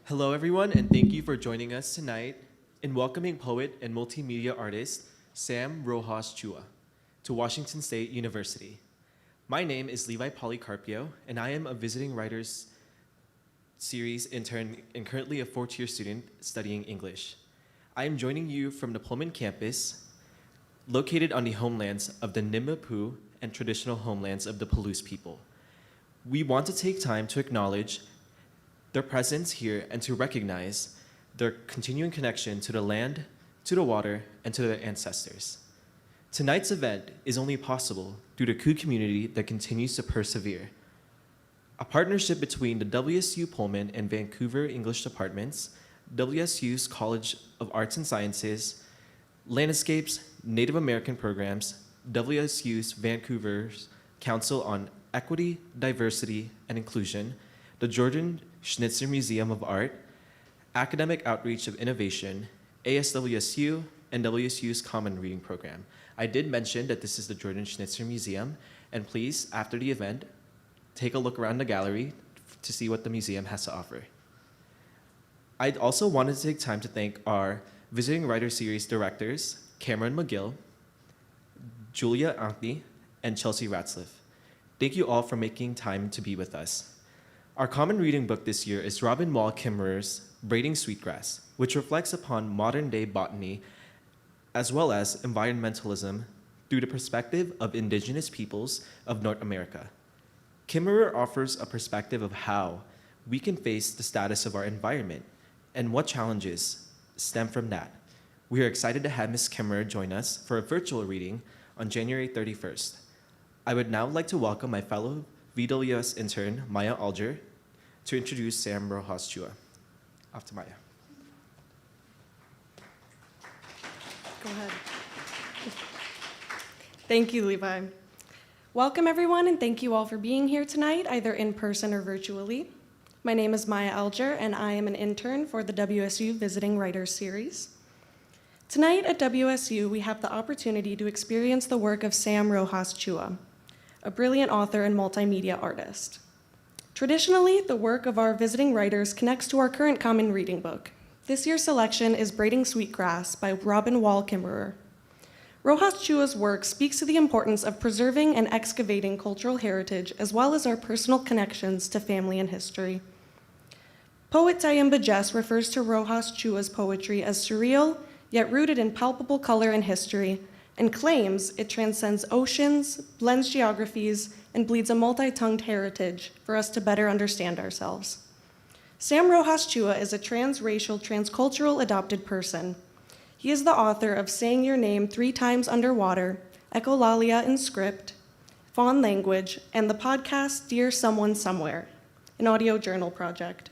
Hello, everyone, and thank you for joining us tonight in welcoming poet and multimedia artist Sam Roxas-Chua to Washington State University. My name is Levi Polycarpio, and I am a visiting writers series intern and currently a fourth-year student studying English. I am joining you from the Pullman campus, located on the homelands of the Nimipu and traditional homelands of the Palouse people. We want to take time to acknowledge their presence here and to recognize their continuing connection to the land, to the water, and to their ancestors. Tonight's event is only possible due to Ku community that continues to persevere. A partnership between the WSU Pullman and Vancouver English departments, WSU's College of Arts and Sciences, Landscapes, Native American programs, WSU's Vancouver's Council on Equity, Diversity, and Inclusion, the Jordan Schnitzer Museum of Art, Academic Outreach of Innovation, ASWSU, and WSU's Common Reading Program. I did mention that this is the Jordan Schnitzer Museum, and please, after the event, take a look around the gallery to see what the museum has to offer. I'd also wanted to take time to thank our Visiting Writer Series directors, Cameron McGill, Julia Ankney, and Chelsea Ratzliff. Thank you all for making time to be with us. Our common reading book this year is Robin Wall Kimmerer's Braiding Sweetgrass, which reflects upon modern-day botany as well as environmentalism through the perspective of indigenous peoples of North America. Kimmerer offers a perspective of how we can face the status of our environment and what challenges stem from that. We are excited to have Ms. Kimmerer join us for a virtual reading on January 31st. I would now like to welcome my fellow VWS intern, Maya Alger, to introduce Sam Roxas-Chua. Off to Maya. Go ahead. Thank you, Levi. Welcome, everyone, and thank you all for being here tonight, either in person or virtually. My name is Maya Alger, and I am an intern for the WSU Visiting Writers Series. Tonight at WSU, we have the opportunity to experience the work of Sam Roxas-Chua, a brilliant author and multimedia artist. Traditionally, the work of our visiting writers connects to our current common reading book. This year's selection is Braiding Sweetgrass by Robin Wall Kimmerer. Roxas-Chua's work speaks to the importance of preserving and excavating cultural heritage as well as our personal connections to family and history. Poet Tayimba Jess refers to Roxas-Chua's poetry as surreal, yet rooted in palpable color and history, and claims it transcends oceans, blends geographies, and bleeds a multi-tongued heritage for us to better understand ourselves. Sam Roxas-Chua is a transracial, transcultural adopted person. He is the author of Saying Your Name 3 Times Underwater, Echolalia in Script, Fawn Language, and the podcast Dear Someone Somewhere, an audio journal project.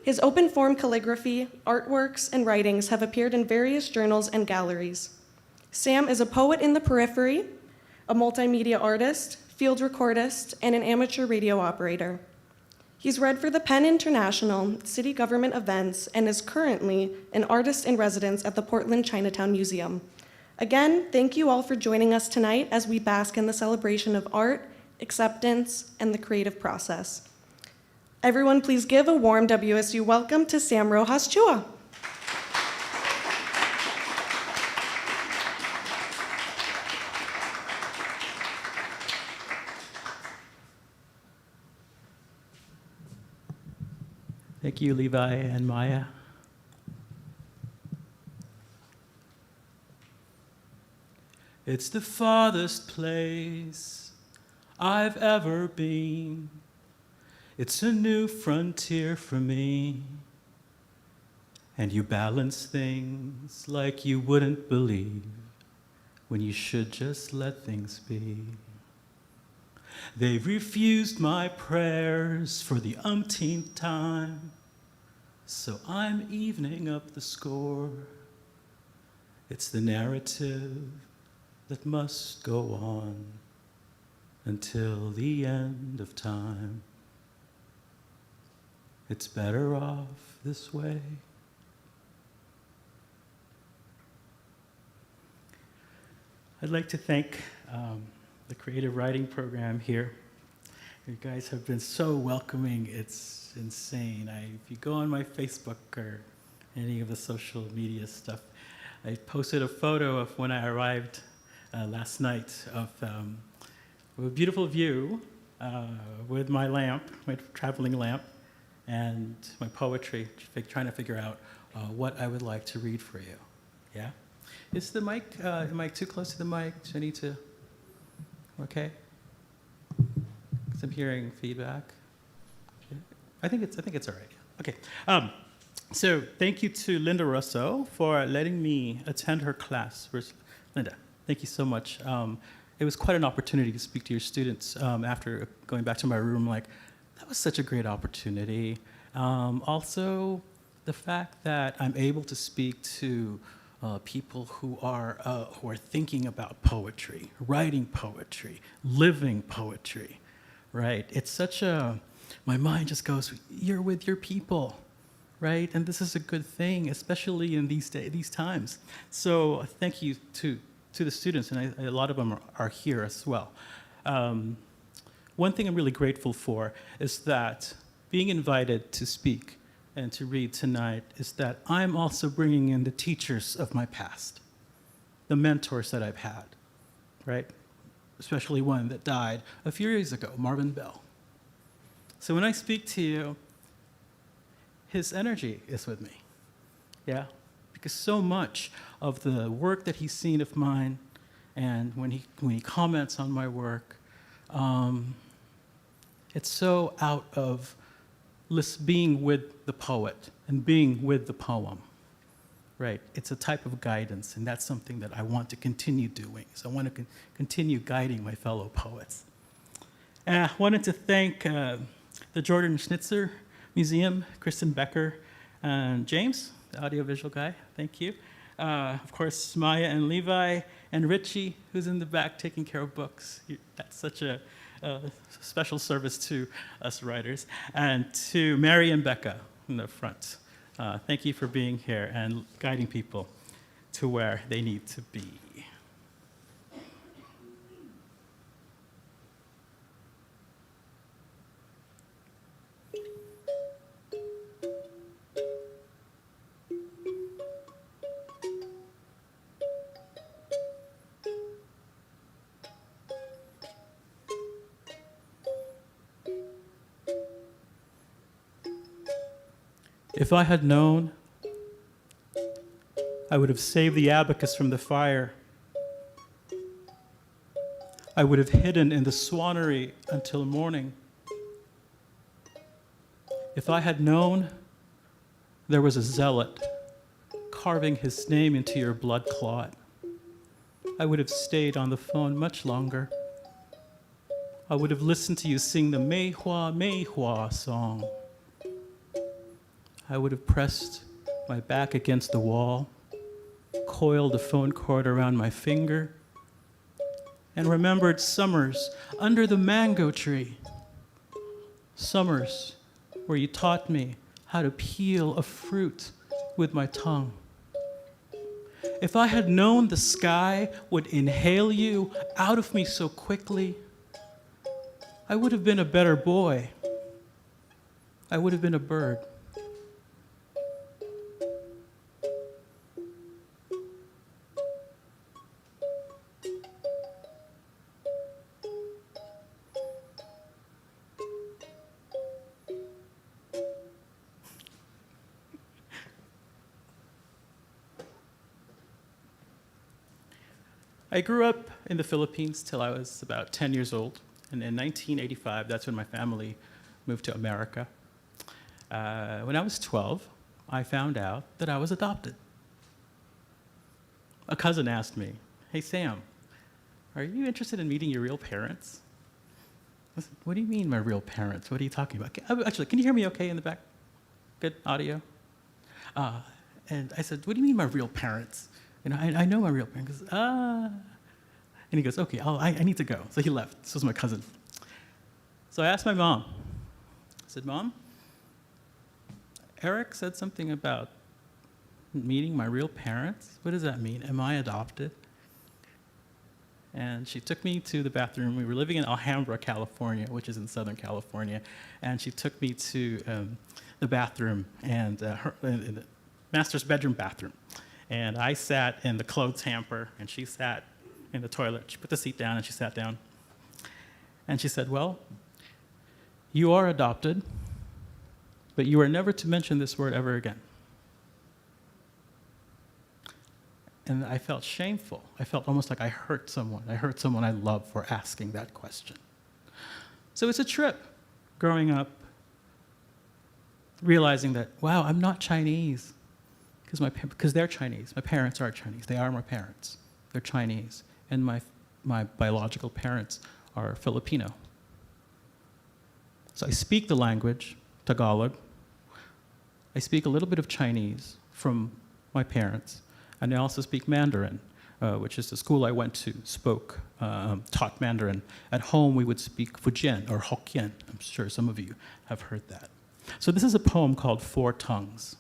His open-form calligraphy, artworks, and writings have appeared in various journals and galleries. Sam is a poet in the periphery, a multimedia artist, field recordist, and an amateur radio operator. He's read for the Penn International, city government events, and is currently an artist in residence at the Portland Chinatown Museum. Again, thank you all for joining us tonight as we bask in the celebration of art, acceptance, and the creative process. Everyone, please give a warm WSU welcome to Sam Roxas-Chua. Thank you, Levi and Maya. It's the farthest place I've ever been. It's a new frontier for me. And you balance things like you wouldn't believe when you should just let things be. They've refused my prayers for the umpteenth time, so I'm evening up the score. It's the narrative that must go on until the end of time. It's better off this way. I'd like to thank the creative writing program here. You guys have been so welcoming, it's insane. If you go on my Facebook or any of the social media stuff, I posted a photo of when I arrived last night of a beautiful view with my lamp, my traveling lamp, and my poetry, trying to figure out what I would like to read for you. Yeah? Is the mic, am I too close to the mic? Do I need to, okay? Because I'm hearing feedback. I think it's all right. Okay. So thank you to Linda Russo for letting me attend her class. Where's Linda? Thank you so much. It was quite an opportunity to speak to your students after going back to my room. Like, that was such a great opportunity. Also, the fact that I'm able to speak to people who are thinking about poetry, writing poetry, living poetry, right? It's such a, my mind just goes, you're with your people, right? And this is a good thing, especially in these times. So thank you to the students, and a lot of them are here as well. One thing I'm really grateful for is that being invited to speak and to read tonight is that I'm also bringing in the teachers of my past, the mentors that I've had, right? Especially one that died a few years ago, Marvin Bell. So when I speak to you, his energy is with me, yeah? Because so much of the work that he's seen of mine, and when he comments on my work, it's so out of being with the poet and being with the poem, right? It's a type of guidance, and that's something that I want to continue doing. So I want to continue guiding my fellow poets. And I wanted to thank the Jordan Schnitzer Museum, Kristen Becker, and James, the audiovisual guy, thank you. Of course, Maya and Levi, and Richie, who's in the back taking care of books. That's such a special service to us writers. And to Mary and Becca in the front. Thank you for being here and guiding people to where they need to be. If I had known, I would have saved the abacus from the fire. I would have hidden in the swannery until morning. If I had known there was a zealot carving his name into your blood clot, I would have stayed on the phone much longer. I would have listened to you sing the Mei Hua, Mei Hua song. I would have pressed my back against the wall, coiled the phone cord around my finger, and remembered summers under the mango tree. Summers where you taught me how to peel a fruit with my tongue. If I had known the sky would inhale you out of me so quickly, I would have been a better boy. I would have been a bird. I grew up in the Philippines till I was about 10 years old. And in 1985, that's when my family moved to America. When I was 12, I found out that I was adopted. A cousin asked me, "Hey, Sam, are you interested in meeting your real parents?" I said, "What do you mean, my real parents? What are you talking about?" Actually, can you hear me okay in the back? Good audio? And I said, "What do you mean, my real parents? You know, I know my real parents." He goes, and he goes, "Okay, I need to go." So he left. This was my cousin. So I asked my mom. I said, "Mom, Eric said something about meeting my real parents. What does that mean? Am I adopted?" And she took me to the bathroom. We were living in Alhambra, California, which is in Southern California. And she took me to the bathroom, and in the master's bedroom bathroom. And I sat in the clothes hamper, and she sat in the toilet. She put the seat down, and she sat down. And she said, "Well, you are adopted, but you are never to mention this word ever again." And I felt shameful. I felt almost like I hurt someone. I hurt someone I love for asking that question. So it's a trip growing up, realizing that, wow, I'm not Chinese. Because they're Chinese. My parents are Chinese. They are my parents. They're Chinese. And my biological parents are Filipino. So I speak the language, Tagalog. I speak a little bit of Chinese from my parents. And I also speak Mandarin, which is the school I went to, taught Mandarin. At home, we would speak Fujian or Hokkien. I'm sure some of you have heard that. So this is a poem called Four Tongues.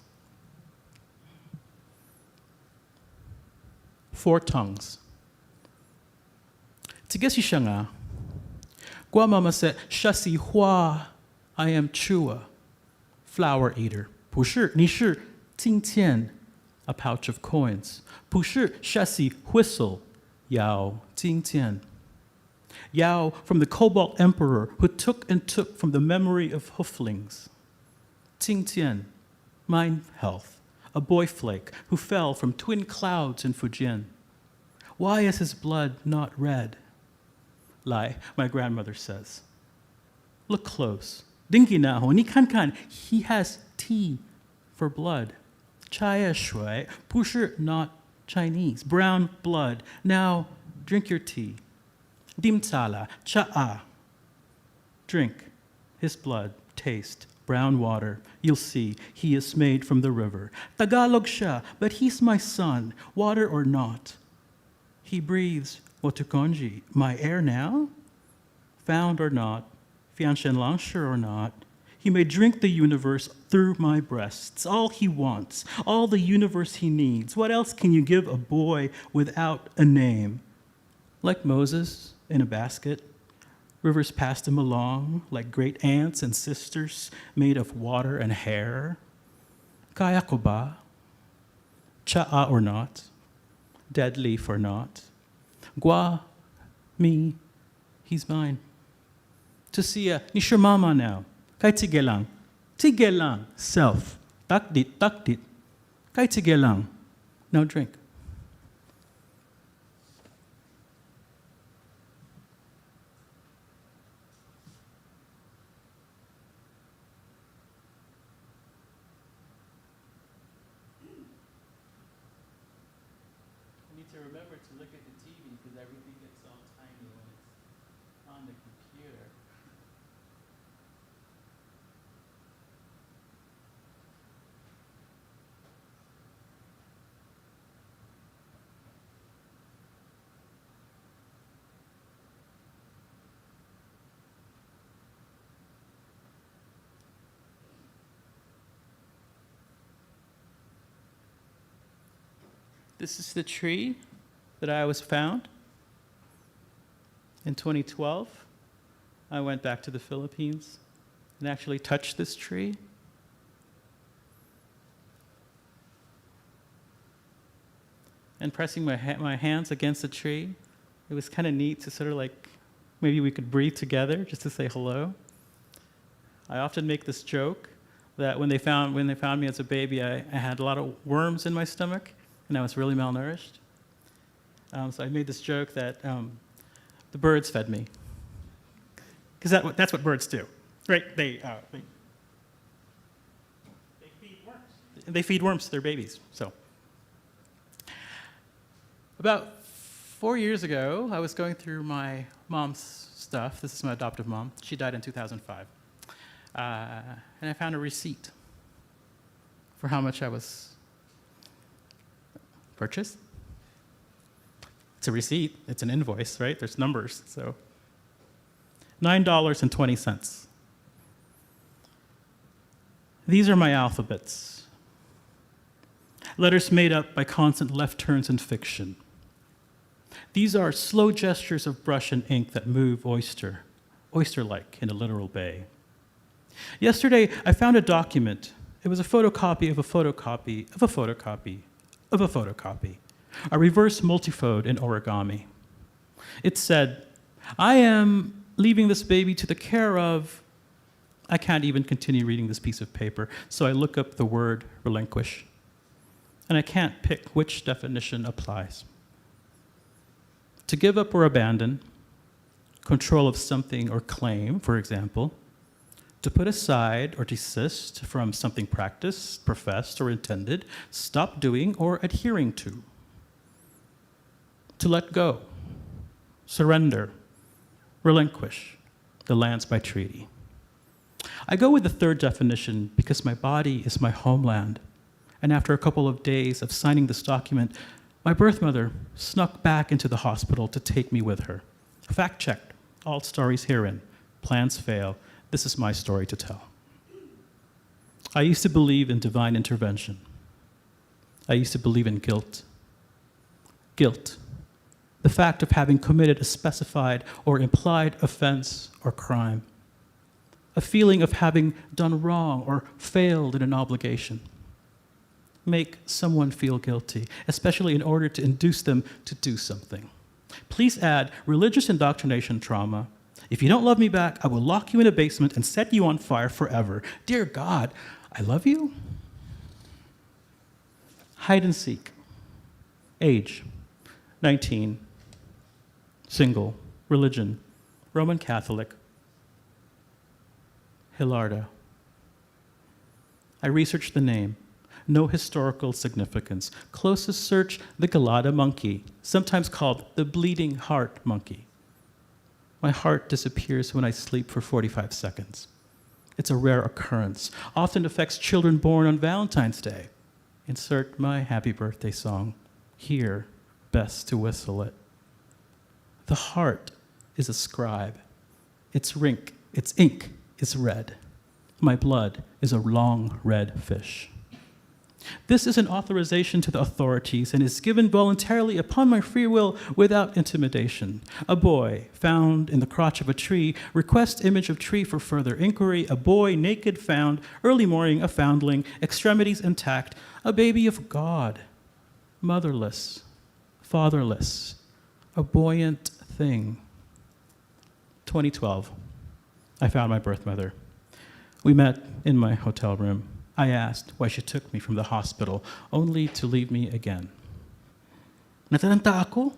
Four Tongues. Tigesi siya nga. Gua mama said, Shasi hua, I am Chua, flower eater. 不是，你是金钱, a pouch of coins. 不是 Shasi whistle, Yao 金钱. Yao from the Cobalt Emperor who took and took from the memory of hooflings. 金钱, mind health, a boy flake who fell from twin clouds in Fujian. Why is his blood not red? Lai, my grandmother says. Look close. Dingi na ho, ni kan kan, he has tea for blood. Chaya shui, pusher not Chinese, brown blood. Now drink your tea. Dim tsala, cha'a. Drink his blood, taste, brown water. You'll see, he is made from the river. Tagalog siya, but he's my son, water or not. He breathes Watukonji, my air now? Found or not, Fianshen Langsher or not, he may drink the universe through my breasts, all he wants, all the universe he needs. What else can you give a boy without a name? Like Moses in a basket, rivers passed him along like great aunts and sisters made of water and hair. Kaya ko ba? Cha'a or not, dead leaf or not. Gua, me, he's mine. Tusia, ni siya mama now. Kay tige lang, self. Takdit. Kay tige lang. Now drink. To remember to look at the TV because everything gets all tiny when it's on the computer. This is the tree that I was found. In 2012, I went back to the Philippines and actually touched this tree. And pressing my hands against the tree, it was kind of neat to sort of like, maybe we could breathe together just to say hello. I often make this joke that when they found me as a baby, I had a lot of worms in my stomach, and I was really malnourished. So I made this joke that the birds fed me. Because that's what birds do, right? They feed worms. They feed worms to their babies. So about 4 years ago, I was going through my mom's stuff. This is my adoptive mom. She died in 2005. And I found a receipt for how much I was purchased. It's a receipt. It's an invoice, right? There's numbers. So $9.20. These are my alphabets. Letters made up by constant left turns in fiction. These are slow gestures of brush and ink that move oyster-like in a literal bay. Yesterday, I found a document. It was a photocopy of a photocopy of a photocopy of a photocopy, a reverse multifode in origami. It said, I am leaving this baby to the care of, I can't even continue reading this piece of paper, so I look up the word relinquish. and I can't pick which definition applies. To give up or abandon, control of something or claim, for example, to put aside or desist from something practiced, professed, or intended, stop doing or adhering to. To let go, surrender, relinquish the lands by treaty. I go with the third definition because my body is my homeland. And after a couple of days of signing this document, my birth mother snuck back into the hospital to take me with her. Fact-checked, all stories herein. Plans fail. This is my story to tell. I used to believe in divine intervention. I used to believe in guilt. Guilt, the fact of having committed a specified or implied offense or crime. A feeling of having done wrong or failed in an obligation. Make someone feel guilty, especially in order to induce them to do something. Please add religious indoctrination trauma. If you don't love me back, I will lock you in a basement and set you on fire forever. Dear God, I love you? Hide and seek. Age, 19. Single. Religion, Roman Catholic. Hilarda. I researched the name. No historical significance. Closest search, the Galata monkey, sometimes called the bleeding heart monkey. My heart disappears when I sleep for 45 seconds. It's a rare occurrence, often affects children born on Valentine's Day. Insert my happy birthday song. Here, best to whistle it. The heart is a scribe. Its ink is red. My blood is a long red fish. This is an authorization to the authorities and is given voluntarily upon my free will without intimidation. A boy found in the crotch of a tree, request image of tree for further inquiry. A boy naked found, early morning a foundling, extremities intact, a baby of God, motherless, fatherless, a buoyant thing. 2012, I found my birth mother. We met in my hotel room. I asked why she took me from the hospital, only to leave me again. Nataranta ako.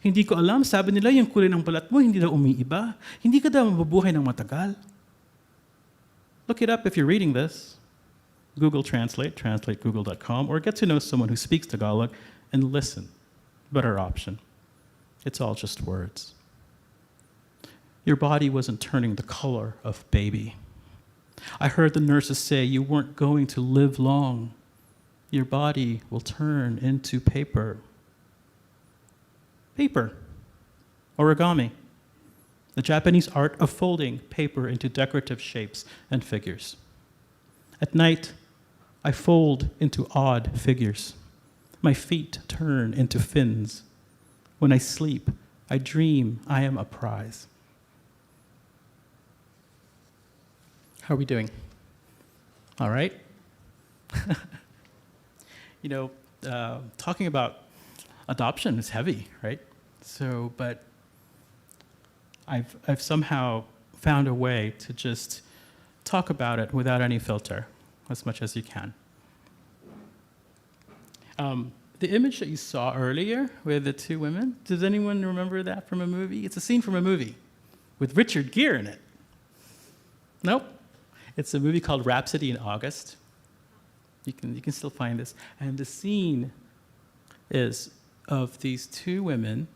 Hindi ko alam, sabi nila yung kulay ng balat mo hindi daw umiiba. Hindi ka daw mabubuhay ng matagal. Look it up if you're reading this. Google Translate, translategoogle.com, or get to know someone who speaks Tagalog and listen. Better option. It's all just words. Your body wasn't turning the color of baby. I heard the nurses say you weren't going to live long. Your body will turn into paper. Paper. Origami. The Japanese art of folding paper into decorative shapes and figures. At night, I fold into odd figures. My feet turn into fins. When I sleep, I dream I am a prize. How are we doing? All right? Talking about adoption is heavy, right? So, but I've somehow found a way to just talk about it without any filter, as much as you can. The image that you saw earlier with the two women, does anyone remember that from a movie? It's a scene from a movie with Richard Gere in it. Nope. It's a movie called Rhapsody in August. You can still find this. And the scene is of these two women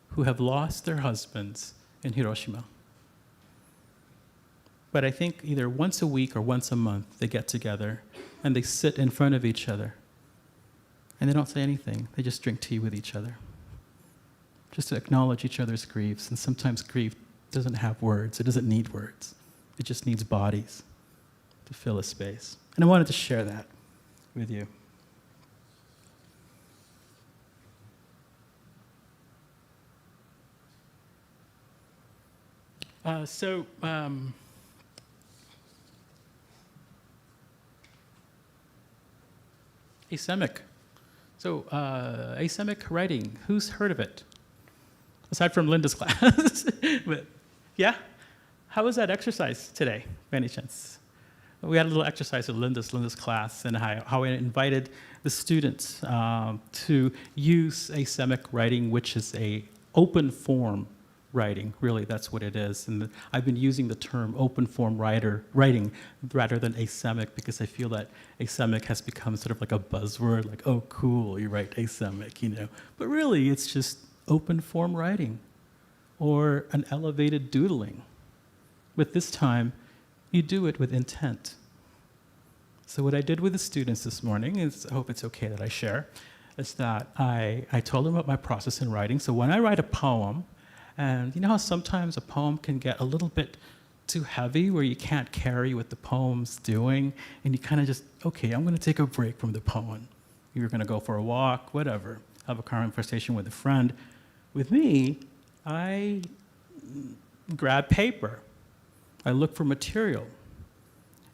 who have lost their husbands in Hiroshima. But I think either once a week or once a month, they get together and they sit in front of each other. And they don't say anything. They just drink tea with each other, just to acknowledge each other's griefs. And sometimes grief doesn't have words. It doesn't need words. It just needs bodies to fill a space. And I wanted to share that with you. Asemic. So, asemic writing, who's heard of it? Aside from Linda's class. But, yeah? How was that exercise today, by any chance? we had a little exercise at Linda's class, and how I invited the students to use asemic writing, which is a open form writing. Really, that's what it is. And I've been using the term open form writing rather than asemic, because I feel that asemic has become sort of like a buzzword, like, oh, cool, you write asemic, you know. But really, it's just open form writing or an elevated doodling. But this time, you do it with intent. So what I did with the students this morning is, I hope it's okay that I share, is that I told them about my process in writing. So when I write a poem, and you know how sometimes a poem can get a little bit too heavy where you can't carry what the poem's doing, and you kind of just, okay, I'm gonna take a break from the poem. You're gonna go for a walk, whatever, have a conversation with a friend. With me, I grab paper. I look for material.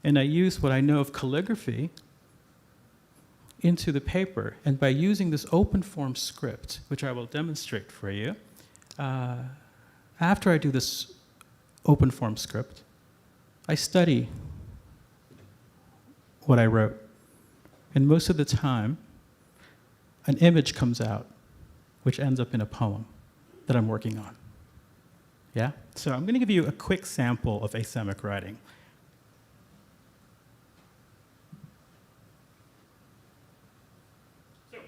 And I use what I know of calligraphy into the paper. And by using this open form script, which I will demonstrate for you, after I do this open form script, I study what I wrote. And most of the time, an image comes out, which ends up in a poem that I'm working on. Yeah? So I'm going to give you a quick sample of asemic writing. So,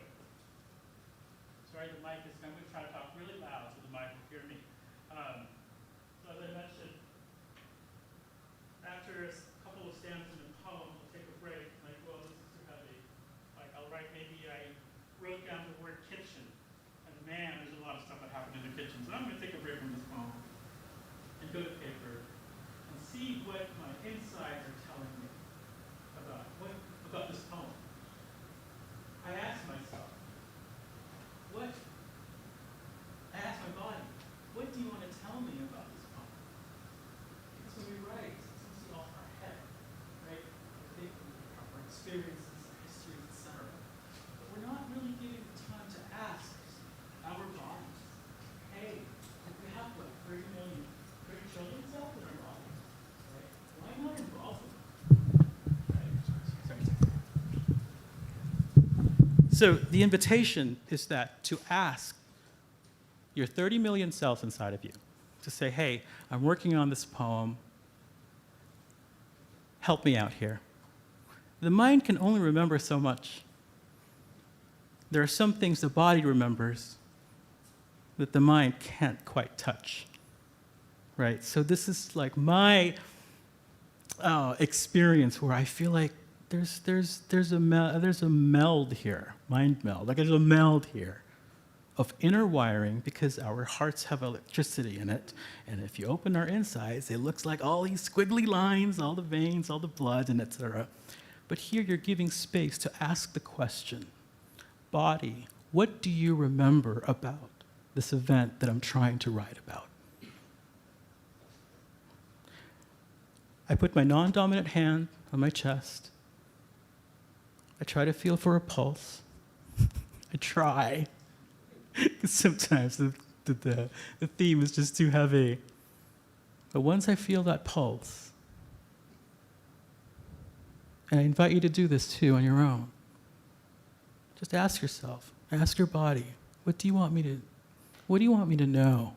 sorry, the mic is, I'm going to try to talk really loud so the mic will hear me. So as I mentioned, after a couple of stanzas in the poem, I'll take a break. Like, well, this is too heavy. Like, I'll write, maybe I wrote down the word kitchen. And man, there's a lot of stuff that happened in the kitchen. So I'm going to take a break from this poem and go to paper and see what my insides are telling me about this poem. I ask myself, I ask my body, what do you want to tell me about this poem? Because when we write, it's mostly off our head, right? We think our experiences, our histories, etc. But we're not really giving the time to ask our bodies, hey, we have what, 30 million children cells in our body, right? Why not involve them? Right? So the invitation is that to ask your 30 million cells inside of you to say, hey, I'm working on this poem. Help me out here. The mind can only remember so much. There are some things the body remembers that the mind can't quite touch. Right? So this is like my experience where I feel like there's a meld here, mind meld. Like there's a meld here of inner wiring because our hearts have electricity in it. And if you open our insides, it looks like all these squiggly lines, all the veins, all the blood, and etc. But here you're giving space to ask the question, body, what do you remember about this event that I'm trying to write about? I put my non-dominant hand on my chest. I try to feel for a pulse. I try. Because sometimes the theme is just too heavy. But once I feel that pulse, and I invite you to do this too on your own, just ask yourself, ask your body, what do you want me to know?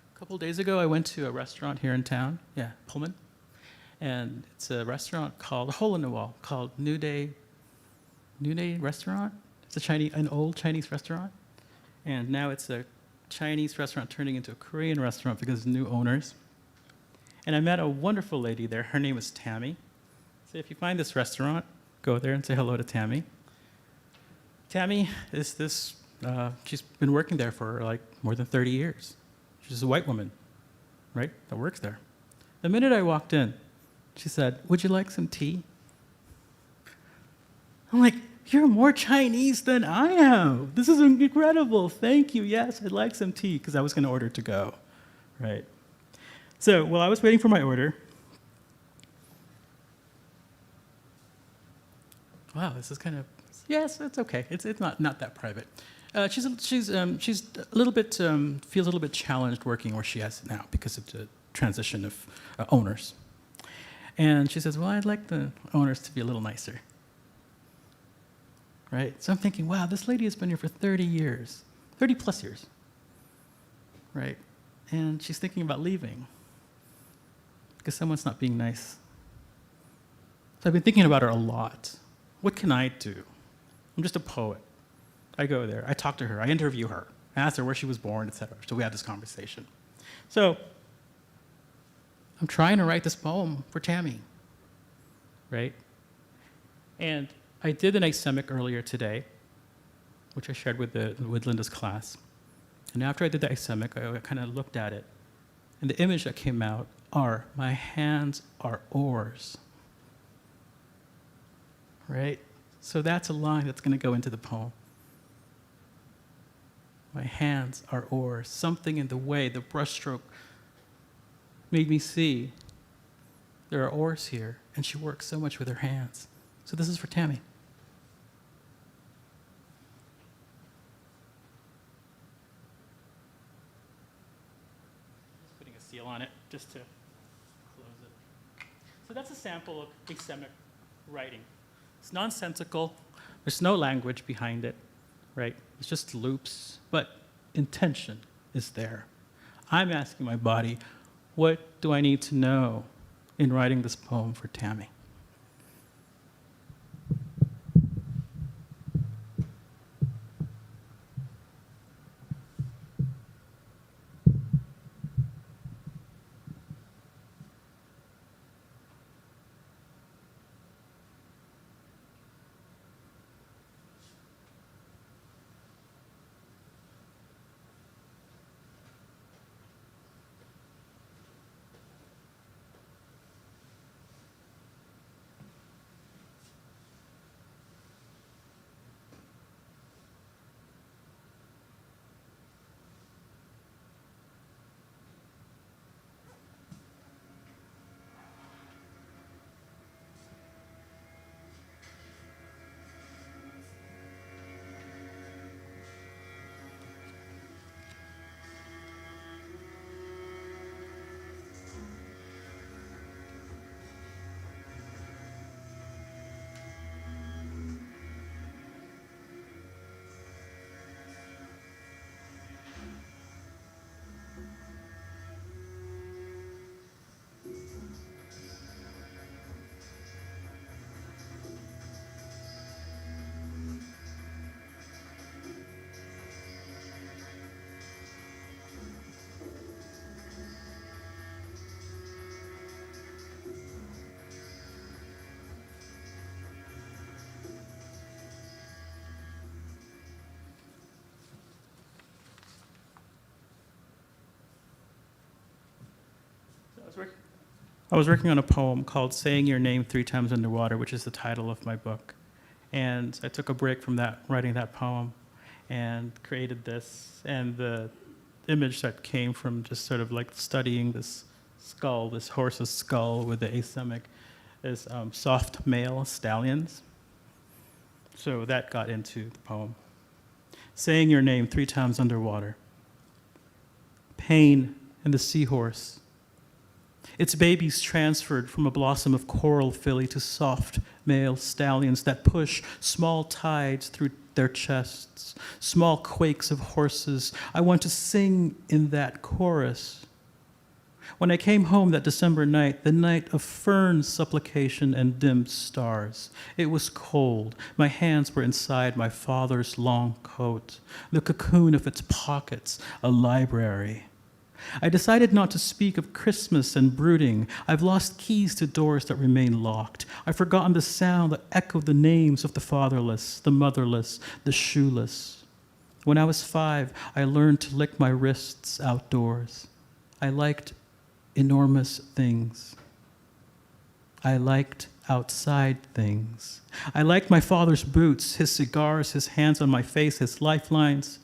A couple days ago, I went to a restaurant here in town, Pullman, and it's a restaurant called Hole in the Wall, called New Day Restaurant. It's an old Chinese restaurant, and now it's a Chinese restaurant turning into a Korean restaurant because of new owners. And I met a wonderful lady there. Her name is Tammy. So if you find this restaurant, go there and say hello to Tammy. Tammy is this She's been working there for like more than 30 years. She's a white woman, right, that works there. The minute I walked in, she said, "Would you like some tea?" I'm like, "You're more Chinese than I am. This is incredible. Thank you. Yes, I'd like some tea," because I was going to order to go, right? So while I was waiting for my order, wow, this is kind of, yes, it's okay. It's not that private. She's a little bit feels a little bit challenged working where she is now because of the transition of owners. And she says, "Well, I'd like the owners to be a little nicer." Right? So I'm thinking, wow, this lady has been here for 30 years, 30 plus years, right? And she's thinking about leaving because someone's not being nice. So I've been thinking about her a lot. What can I do? I'm just a poet. I go there, I talk to her, I interview her, I ask her where she was born, etc. So we have this conversation. So I'm trying to write this poem for Tammy, right? And I did an asemic earlier today, which I shared with Linda's class. And after I did the asemic, I kind of looked at it. And the image that came out are, my hands are oars. Right? So that's a line that's going to go into the poem. My hands are oars. Something in the way, the brushstroke, made me see there are oars here, and she works so much with her hands. So this is for Tammy. Just putting a seal on it just to close it. So that's a sample of asemic writing. It's nonsensical. There's no language behind it, right? It's just loops, but intention is there. I'm asking my body, what do I need to know in writing this poem for Tammy? I was working on a poem called Saying Your Name 3 Times Underwater, which is the title of my book. And I took a break from that, writing that poem, and created this. And the image that came from just sort of like studying this skull, this horse's skull with the asemic, is soft male stallions. So that got into the poem. Saying your name 3 times underwater. Pain and the seahorse. Its babies transferred from a blossom of coral filly to soft male stallions that push small tides through their chests, small quakes of horses. I want to sing in that chorus. When I came home that December night, the night of fern supplication and dimmed stars, it was cold. My hands were inside my father's long coat, the cocoon of its pockets, a library. I decided not to speak of Christmas and brooding. I've lost keys to doors that remain locked. I've forgotten the sound that echoed the names of the fatherless, the motherless, the shoeless. When I was 5, I learned to lick my wrists outdoors. I liked enormous things. I liked outside things. I liked my father's boots, his cigars, his hands on my face, his lifelines,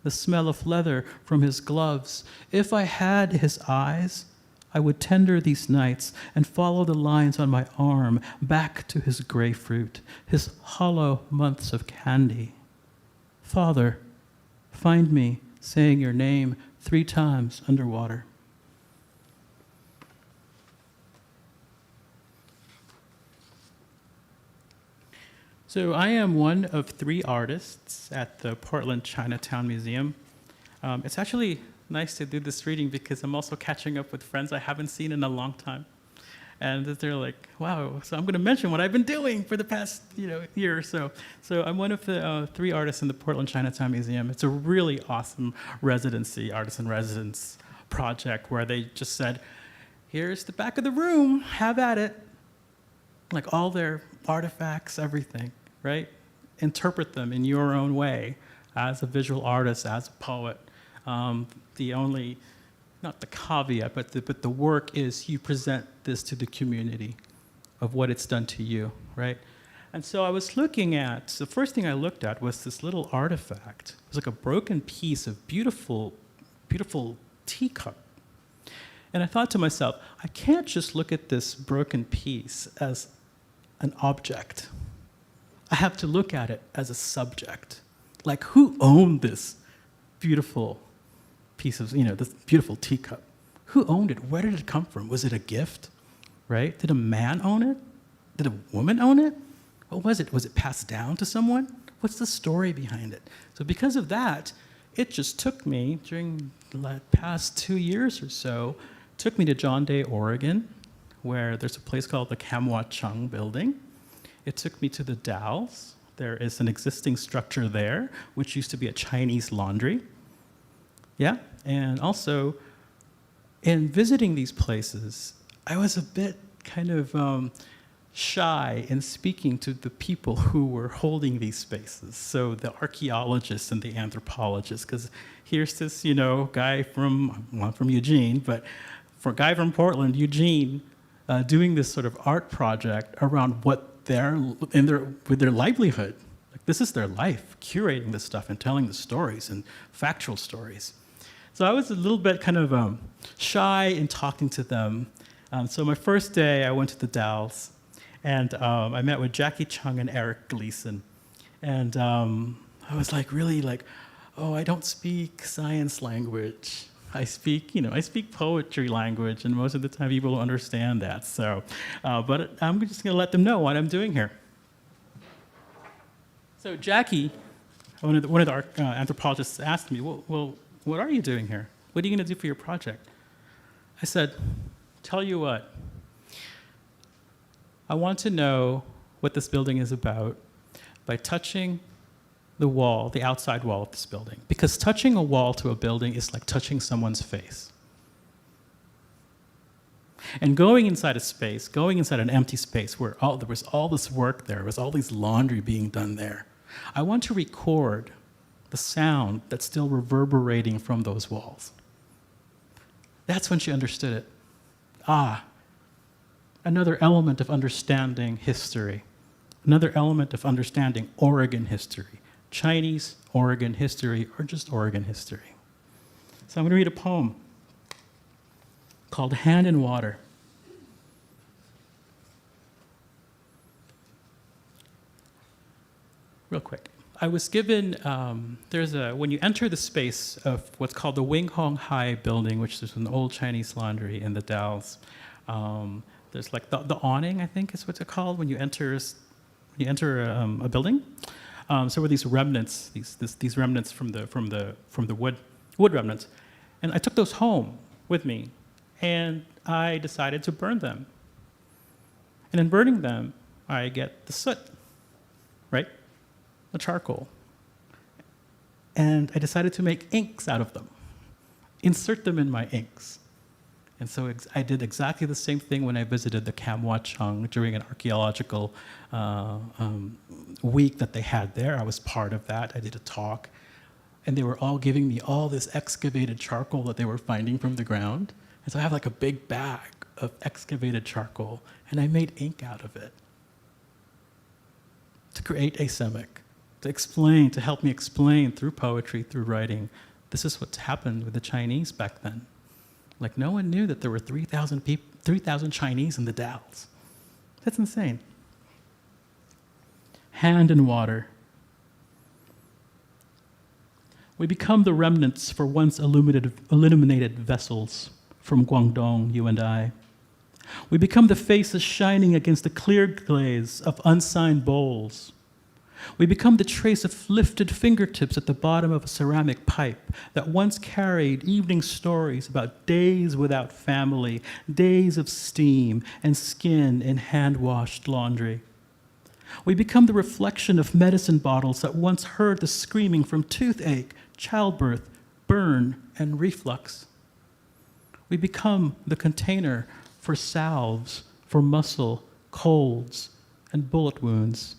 the smell of leather from his gloves. If I had his eyes, I would tender these nights and follow the lines on my arm back to his grapefruit, his hollow months of candy. Father, find me saying your name 3 times underwater. So I am one of 3 artists at the Portland Chinatown Museum. It's actually nice to do this reading because I'm also catching up with friends I haven't seen in a long time. And they're like, wow, so I'm going to mention what I've been doing for the past year or so. So I'm one of the 3 artists in the Portland Chinatown Museum. It's a really awesome residency, artist in residence project where they just said, here's the back of the room, have at it. Like all their artifacts, everything, right? Interpret them in your own way as a visual artist, as a poet. The only, not the caveat, but the work is you present this to the community of what it's done to you, right? And so I was looking at, the first thing I looked at was this little artifact. It was like a broken piece of beautiful, beautiful teacup. And I thought to myself, I can't just look at this broken piece as an object. I have to look at it as a subject. Like, who owned this beautiful piece of, this beautiful teacup? Who owned it? Where did it come from? Was it a gift, right? Did a man own it? Did a woman own it? What was it? Was it passed down to someone? What's the story behind it? So because of that, it just took me, during the past 2 years or so, took me to John Day, Oregon, where there's a place called the Kam-Wha-Chung building. It took me to the Dalles. There is an existing structure there, which used to be a Chinese laundry. Yeah, and also, in visiting these places, I was a bit kind of shy in speaking to the people who were holding these spaces. So the archaeologists and the anthropologists, because here's this, guy from Eugene, but for a guy from Portland, Eugene, doing this sort of art project around what with their livelihood. Like, this is their life, curating this stuff and telling the stories and factual stories. So I was a little bit kind of shy in talking to them. So my first day, I went to the Dalles, and I met with Jackie Chung and Eric Gleason. And I was really oh, I don't speak science language. I speak poetry language, and most of the time people don't understand that. So, but I'm just going to let them know what I'm doing here. So Jackie, one of the anthropologists, asked me, well, what are you doing here? What are you going to do for your project? I said, tell you what, I want to know what this building is about by touching the wall, the outside wall of this building. Because touching a wall to a building is like touching someone's face. And going inside a space, going inside an empty space where there was all this work there was all these laundry being done there, I want to record the sound that's still reverberating from those walls. That's when she understood it. Another element of understanding history. Another element of understanding Oregon history. Chinese Oregon history, or just Oregon history. So I'm going to read a poem called Hand in Water. Real quick. I was given, when you enter the space of what's called the Wing Hong Hai building, which is an old Chinese laundry in the Dalles, there's like the awning, I think is what's it called, when you enter a building. So were these remnants, these remnants from the wood remnants, and I took those home with me, and I decided to burn them. And in burning them, I get the soot, right? The charcoal. And I decided to make inks out of them, insert them in my inks. And so I did exactly the same thing when I visited the Kam-Wha-Chung during an archaeological week that they had there. I was part of that. I did a talk. and they were all giving me all this excavated charcoal that they were finding from the ground. And so I have like a big bag of excavated charcoal, and I made ink out of it to create asemic, to explain, to help me explain through poetry, through writing. This is what's happened with the Chinese back then. Like, no one knew that there were 3,000 Chinese in the Dalles. That's insane. Hand in water. We become the remnants for once illuminated vessels from Guangdong, you and I. We become the faces shining against the clear glaze of unsigned bowls. We become the trace of lifted fingertips at the bottom of a ceramic pipe that once carried evening stories about days without family, days of steam and skin in hand-washed laundry. We become the reflection of medicine bottles that once heard the screaming from toothache, childbirth, burn, and reflux. We become the container for salves, for muscle, colds, and bullet wounds.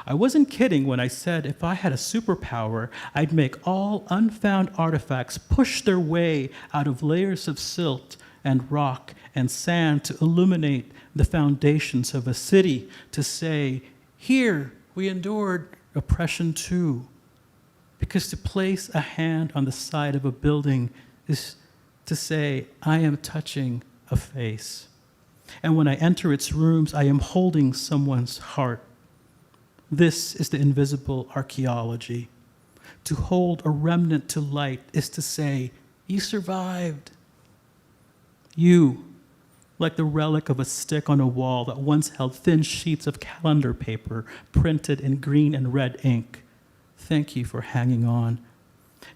I wasn't kidding when I said if I had a superpower, I'd make all unfound artifacts push their way out of layers of silt and rock and sand to illuminate the foundations of a city, to say, here we endured oppression too. Because to place a hand on the side of a building is to say, I am touching a face. And when I enter its rooms, I am holding someone's heart. This is the invisible archaeology. To hold a remnant to light is to say, you survived. You, like the relic of a stick on a wall that once held thin sheets of calendar paper printed in green and red ink. Thank you for hanging on.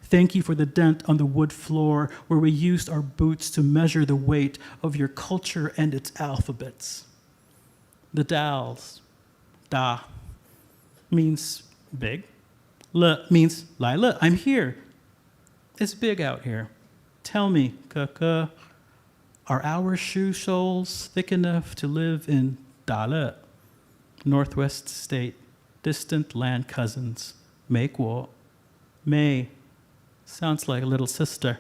Thank you for the dent on the wood floor where we used our boots to measure the weight of your culture and its alphabets. The Dalles, da, means big. Le means lai le, I'm here. It's big out here. Tell me, kaka, are our shoe soles thick enough to live in Da Le, Northwest State, distant land cousins? Mei Guo. Mei sounds like little sister.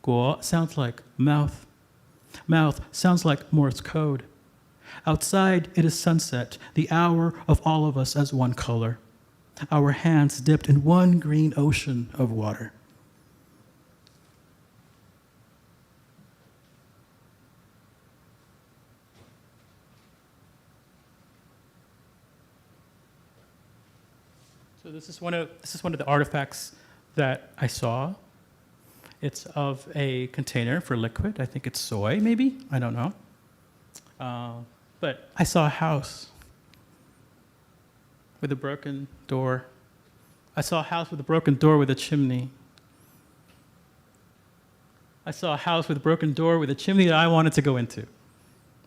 Guo sounds like mouth. Mouth sounds like Morse code. Outside, it is sunset, the hour of all of us as one color. Our hands dipped in one green ocean of water. So this is one of the artifacts that I saw. It's of a container for liquid. I think it's soy, maybe. I don't know. But I saw a house with a broken door. I saw a house with a broken door with a chimney. I saw a house with a broken door with a chimney that I wanted to go into.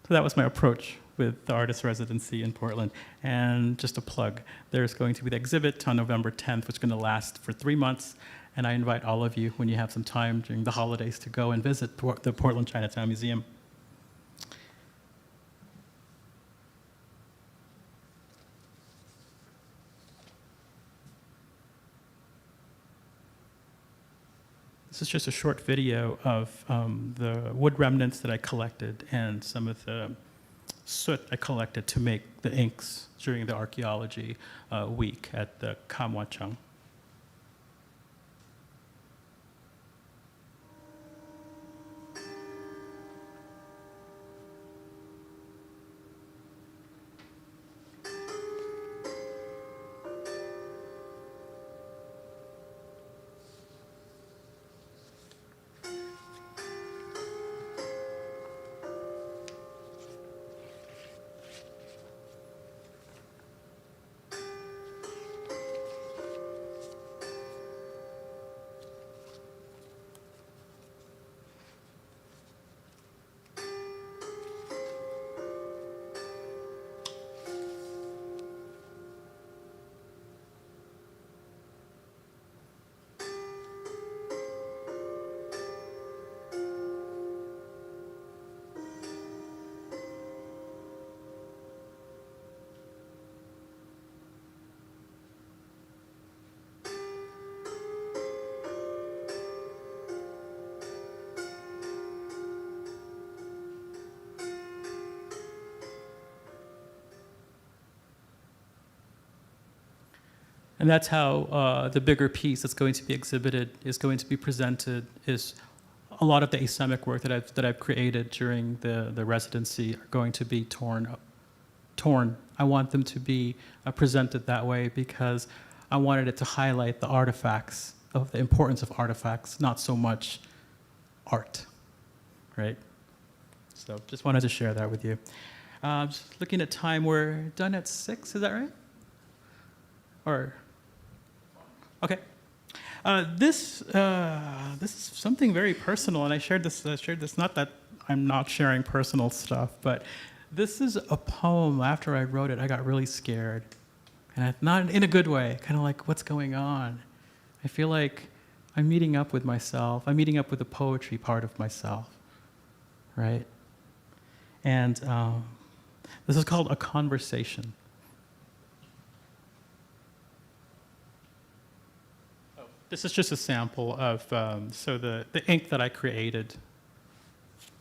So that was my approach with the artist residency in Portland. And just a plug, there's going to be the exhibit on November 10th, which is going to last for 3 months. And I invite all of you, when you have some time during the holidays, to go and visit the Portland Chinatown Museum. This is just a short video of the wood remnants that I collected and some of the soot I collected to make the inks during the archaeology week at the Kamwachang. And that's how the bigger piece that's going to be exhibited is going to be presented, is a lot of the asemic work that I've created during the residency are going to be torn. I want them to be presented that way because I wanted it to highlight the artifacts, of the importance of artifacts, not so much art, right? So just wanted to share that with you. Just looking at time, we're done at 6, is that right? Or, okay. This is something very personal, and I shared this. Not that I'm not sharing personal stuff, but this is a poem. After I wrote it, I got really scared, and not in a good way. Kind of like, what's going on? I feel like I'm meeting up with myself. I'm meeting up with the poetry part of myself, right? And this is called A Conversation. This is just a sample of, so the ink that I created,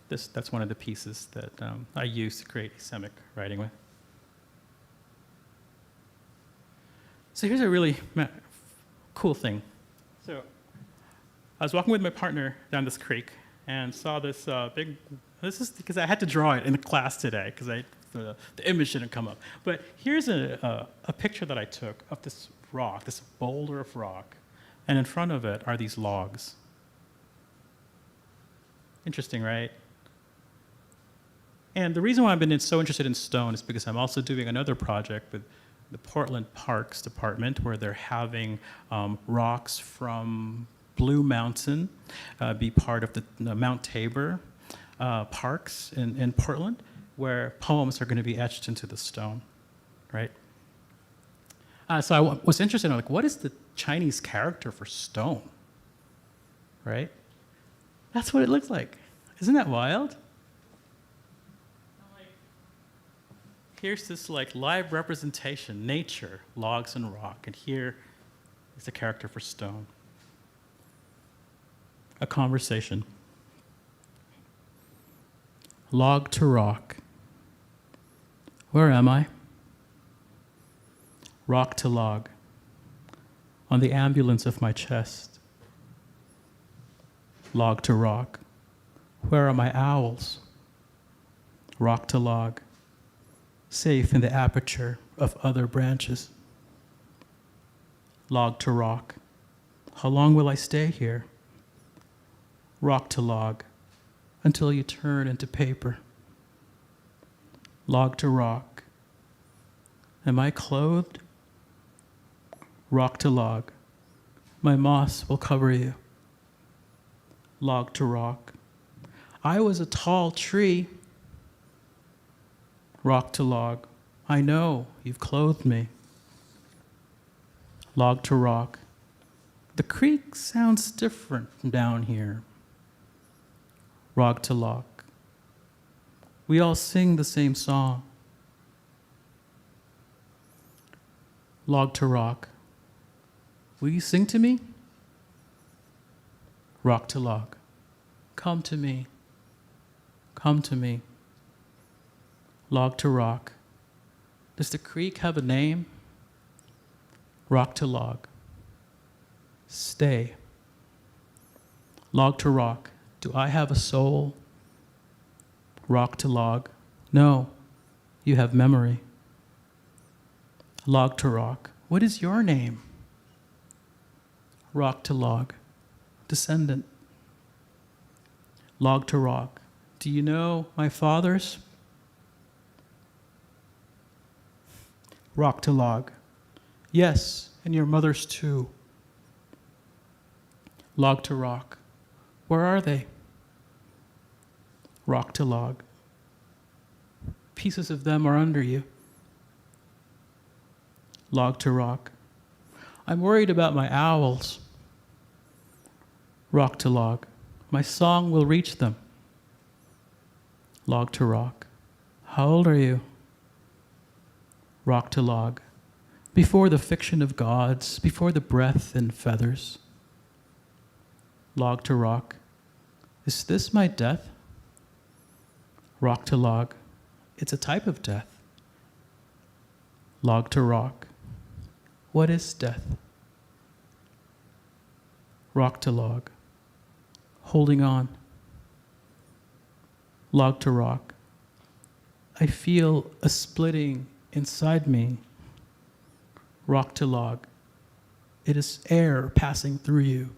that's one of the pieces that I used to create asemic writing with. So here's a really cool thing. So I was walking with my partner down this creek and saw this this is because I had to draw it in the class today because the image didn't come up. But here's a picture that I took of this rock, this boulder of rock. And in front of it are these logs. Interesting, right? And the reason why I've been so interested in stone is because I'm also doing another project with the Portland Parks Department where they're having rocks from Blue Mountain be part of the Mount Tabor parks in Portland, where poems are going to be etched into the stone, right? So I was interested in, like, what is the Chinese character for stone, right? That's what it looks like. Isn't that wild? Here's this like live representation, nature, logs and rock, and here is the character for stone. A conversation. Log to rock. Where am I? Rock to log, on the ambulance of my chest. Log to rock, where are my owls? Rock to log, safe in the aperture of other branches. Log to rock, how long will I stay here? Rock to log, until you turn into paper. Log to rock, am I clothed? Rock to log, my moss will cover you. Log to rock, I was a tall tree. Rock to log, I know you've clothed me. Log to rock, the creek sounds different from down here. Rock to log, we all sing the same song. Log to rock, will you sing to me? Rock to log, come to me, come to me. Log to rock, does the creek have a name? Rock to log, stay. Log to rock, do I have a soul? Rock to log, no, you have memory. Log to rock, what is your name? Rock to log, descendant. Log to rock, do you know my father's? Rock to log, yes, and your mother's too. Log to rock, where are they? Rock to log, pieces of them are under you. Log to rock, I'm worried about my owls. Rock to log, my song will reach them. Log to rock, how old are you? Rock to log, before the fiction of gods, before the breath and feathers. Log to rock, is this my death? Rock to log, it's a type of death. Log to rock, What is death? Rock to log. Holding on. Log to rock. I feel a splitting inside me. Rock to log. It is air passing through you.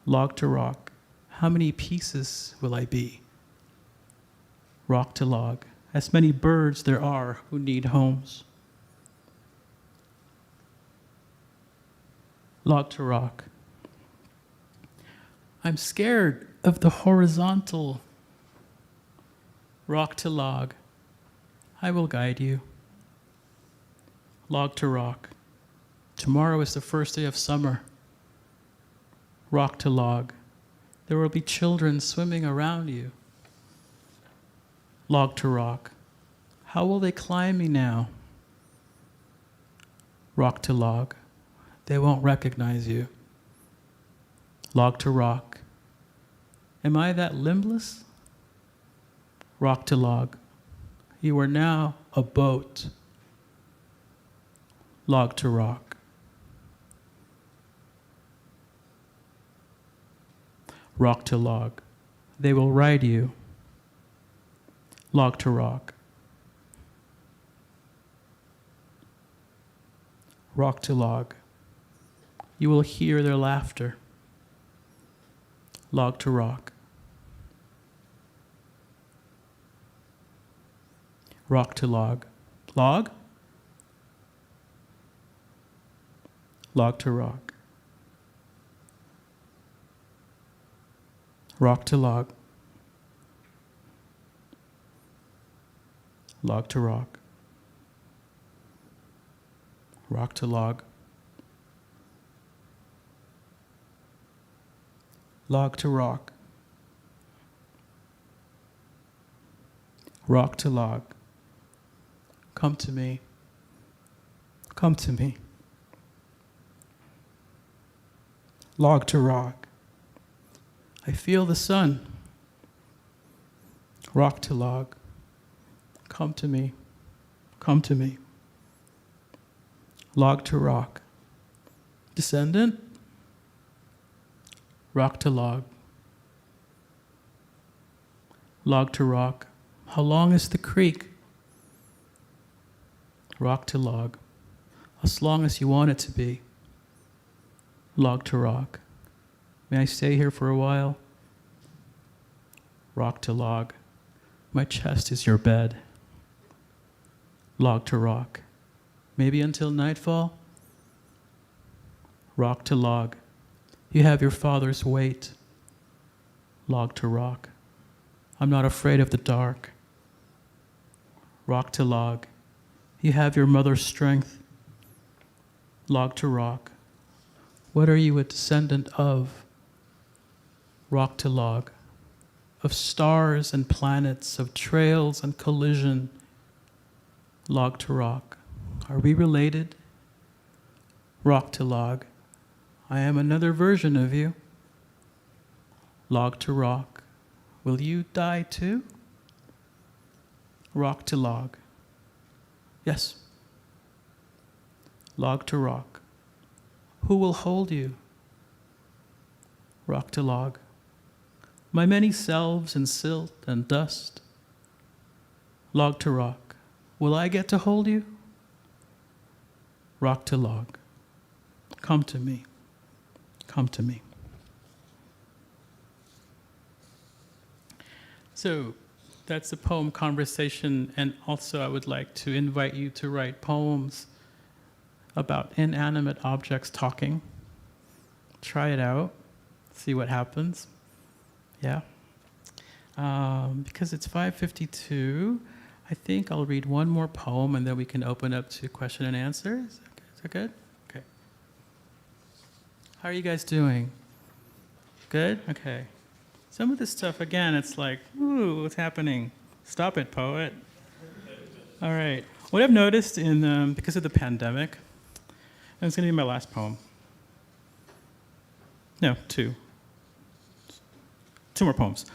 Log to rock. How many pieces will I be? Rock to log. As many birds there are who need homes. Log to rock. I'm scared of the horizontal. Rock to log. I will guide you. Log to rock. Tomorrow is the first day of summer. Rock to log. There will be children swimming around you. Log to rock. How will they climb me now? Rock to log. They won't recognize you. Log to rock. Am I that limbless? Rock to log. You are now a boat. Log to rock. Rock to log. They will ride you. Log to rock. Rock to log. You will hear their laughter. Log to rock. Rock to log. Log? Log to rock. Rock to log. Log to rock. Rock to log. Log to rock. Rock to log. Come to me. Come to me. Log to rock. I feel the sun. Rock to log. Come to me. Come to me. Log to rock. Descendant. Rock to log. Log to rock. How long is the creek? Rock to log. As long as you want it to be. Log to rock. May I stay here for a while? Rock to log. My chest is your bed. Log to rock. Maybe until nightfall? Rock to log. You have your father's weight. Log to rock. I'm not afraid of the dark. Rock to log. You have your mother's strength. Log to rock. What are you a descendant of? Rock to log. Of stars and planets, of trails and collision. Log to rock. Are we related? Rock to log. I am another version of you. Log to rock. Will you die too? Rock to log. Yes. Log to rock. Who will hold you? Rock to log. My many selves in silt and dust. Log to rock. Will I get to hold you? Rock to log. Come to me. Come to me. So that's the poem Conversation, and also I would like to invite you to write poems about inanimate objects talking. Try it out, see what happens. Yeah. Because it's 5:52, I think I'll read one more poem and then we can open up to question and answer. Is that good? Okay. How are you guys doing? Good? Okay. Some of this stuff, again, it's like, ooh, what's happening? Stop it, poet. All right. What I've noticed because of the pandemic, and it's going to be my last poem. No, two. Two more poems.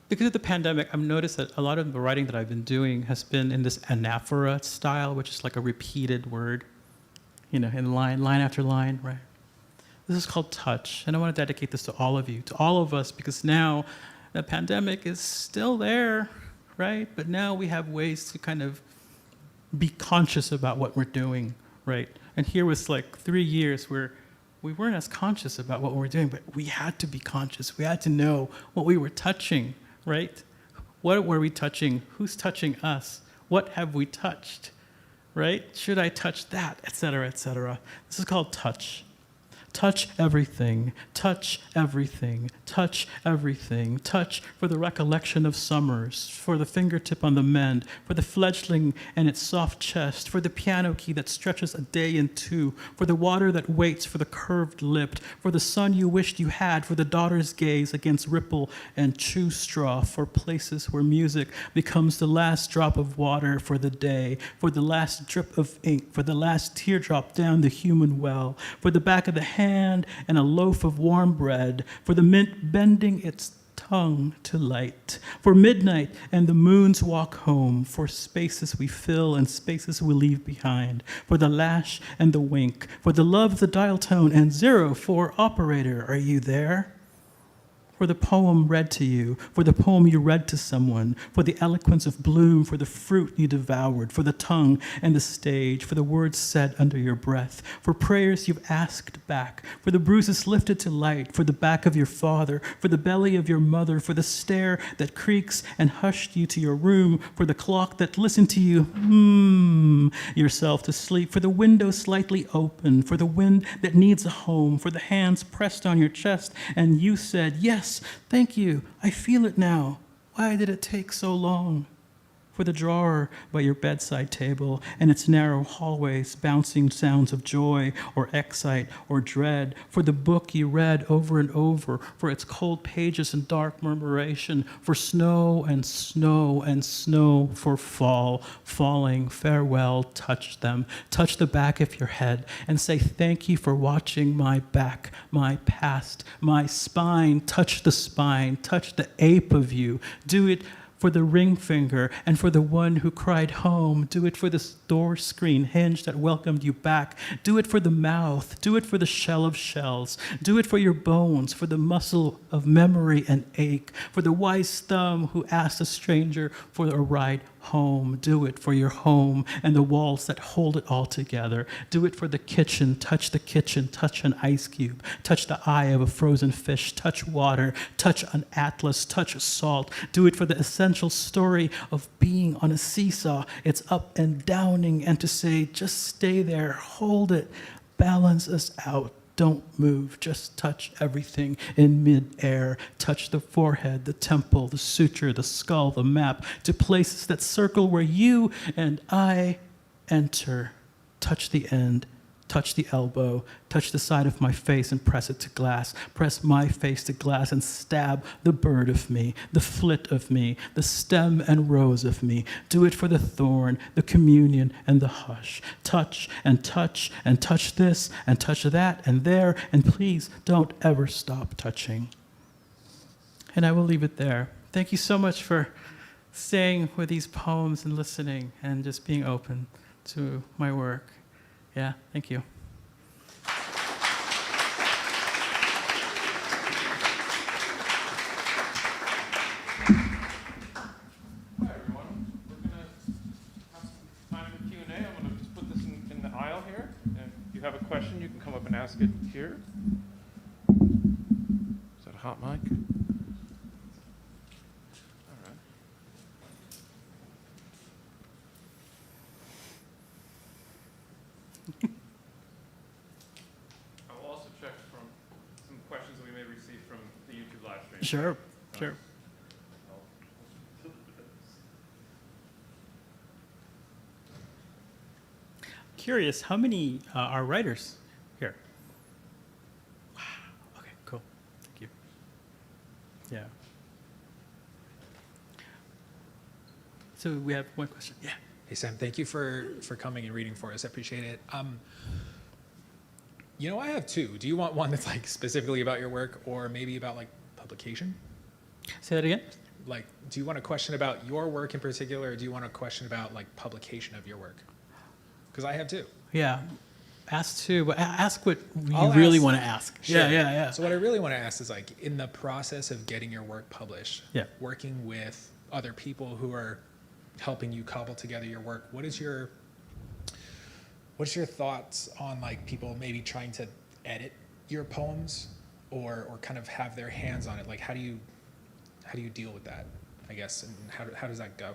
Because of the pandemic, I've noticed that a lot of the writing that I've been doing has been in this anaphora style, which is like a repeated word. in line after line, right? This is called touch, and I want to dedicate this to all of you, to all of us, because now the pandemic is still there, right? But now we have ways to kind of be conscious about what we're doing, right? And here was like 3 years where we weren't as conscious about what we were doing, but we had to be conscious. We had to know what we were touching, right? What were we touching? Who's touching us? What have we touched, right? Should I touch that, et cetera, et cetera? This is called touch. Touch everything, touch everything, touch everything. Touch for the recollection of summers, for the fingertip on the mend, for the fledgling and its soft chest, for the piano key that stretches a day in two, for the water that waits for the curved lipped, for the son you wished you had, for the daughter's gaze against ripple and chew straw, for places where music becomes the last drop of water for the day, for the last drip of ink, for the last teardrop down the human well, for the back of the hand and a loaf of warm bread, for the mint bending its tongue to light, for midnight and the moon's walk home, for spaces we fill and spaces we leave behind, for the lash and the wink, for the love of the dial tone and 0 for operator, are you there? For the poem read to you, for the poem you read to someone, for the eloquence of bloom, for the fruit you devoured, for the tongue and the stage, for the words said under your breath, for prayers you've asked back, for the bruises lifted to light, for the back of your father, for the belly of your mother, for the stair that creaks and hushed you to your room, for the clock that listened to you, yourself to sleep, for the window slightly open, for the wind that needs a home, for the hands pressed on your chest, and you said, yes, thank you, I feel it now. Why did it take so long? For the drawer by your bedside table and its narrow hallways, bouncing sounds of joy or excite or dread, for the book you read over and over, for its cold pages and dark murmuration, for snow and snow and snow, for fall, falling, farewell, touch them, touch the back of your head and say thank you for watching my back, my past, my spine, touch the spine, touch the ape of you, do it for the ring finger and for the one who cried home. Do it for this door screen hinge that welcomed you back. Do it for the mouth. Do it for the shell of shells. Do it for your bones, for the muscle of memory and ache, for the wise thumb who asked a stranger for a ride home. Do it for your home and the walls that hold it all together. Do it for the kitchen. Touch the kitchen. Touch an ice cube. Touch the eye of a frozen fish. Touch water. Touch an atlas. Touch salt. Do it for the essential story of being on a seesaw. It's up and downing, and to say, just stay there, hold it, balance us out. Don't move, just touch everything in midair. Touch the forehead, the temple, the suture, the skull, the map, to places that circle where you and I enter. Touch the end, touch the elbow, touch the side of my face and press it to glass. Press my face to glass and stab the bird of me, the flit of me, the stem and rose of me. Do it for the thorn, the communion, and the hush. Touch and touch and touch this and touch that and there, and please don't ever stop touching. And I will leave it there. Thank you so much for staying with these poems and listening and just being open to my work. Yeah, thank you. Hi, everyone. We're going to have some time for Q&A. I'm going to just put this in the aisle here. And if you have a question, you can come up and ask it here. Is that a hot mic? All right. I will also check from some questions that we may receive from the YouTube live stream. Sure, sure. Curious, how many are writers here? Wow, okay, cool, thank you. Yeah. So we have one question, yeah. Hey, Sam, thank you for coming and reading for us. I appreciate it. I have two. Do you want one that's like specifically about your work or maybe about like publication? Say that again? Like, do you want a question about your work in particular, or do you want a question about like publication of your work? Because I have two. Yeah, ask two, but ask what you I'll really ask- want to ask. Sure. Yeah. So what I really want to ask is like in the process of getting your work published, Yeah. working with other people who are helping you cobble together your work, what's your thoughts on like people maybe trying to edit your poems or kind of have their hands on it? Like how do you deal with that, I guess, and how does that go?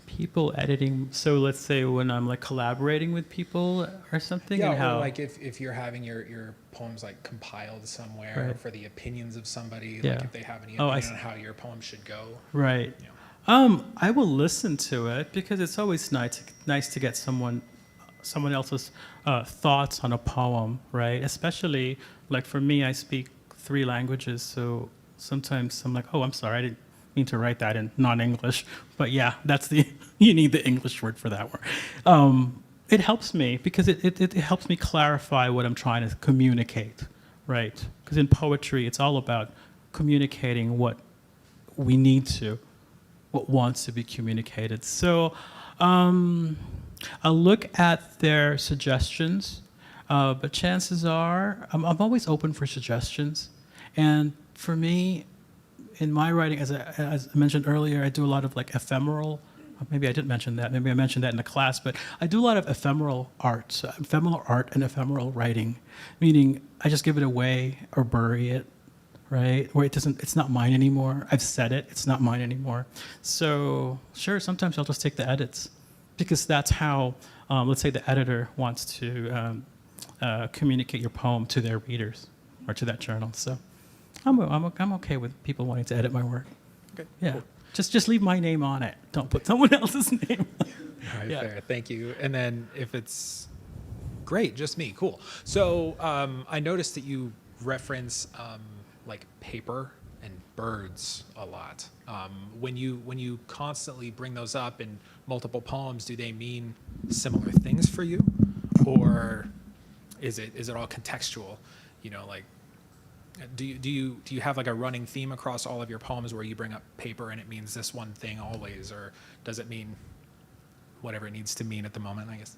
People editing. So let's say when I'm like collaborating with people or something, Yeah, and how or like if you're having your poems like compiled somewhere Right. for the opinions of somebody, Yeah. like if they have any Oh, I opinion see. on how your poem should go. right. You know. I will listen to it because it's always nice to get someone else's thoughts on a poem, right? Especially like for me, I speak 3 languages, so sometimes I'm like, oh, I'm sorry, I didn't mean to write that in non-English, but yeah, that's you need the English word for that word. It helps me because it helps me clarify what I'm trying to communicate, right? Because in poetry, it's all about communicating what we need to, what wants to be communicated. So I'll look at their suggestions, but chances are I'm always open for suggestions. And for me, in my writing, as I mentioned earlier, I do a lot of like ephemeral. Maybe I didn't mention that. Maybe I mentioned that in the class, but I do a lot of ephemeral art. So ephemeral art and ephemeral writing, meaning I just give it away or bury it, right? Where it's not mine anymore. I've said it, it's not mine anymore. So sure, sometimes I'll just take the edits because that's how, let's say the editor wants to communicate your poem to their readers or to that journal. So I'm okay with people wanting to edit my work. Okay. Yeah, Cool. just leave my name on it. Don't put someone else's name on it. All right, Yeah. fair. Thank you. And then if it's great, just me, cool. So I noticed that you reference like paper and birds a lot. When you constantly bring those up in multiple poems, do they mean similar things for you, or is it all contextual? You know, like do you have like a running theme across all of your poems where you bring up paper and it means this one thing always, or does it mean whatever it needs to mean at the moment, I guess?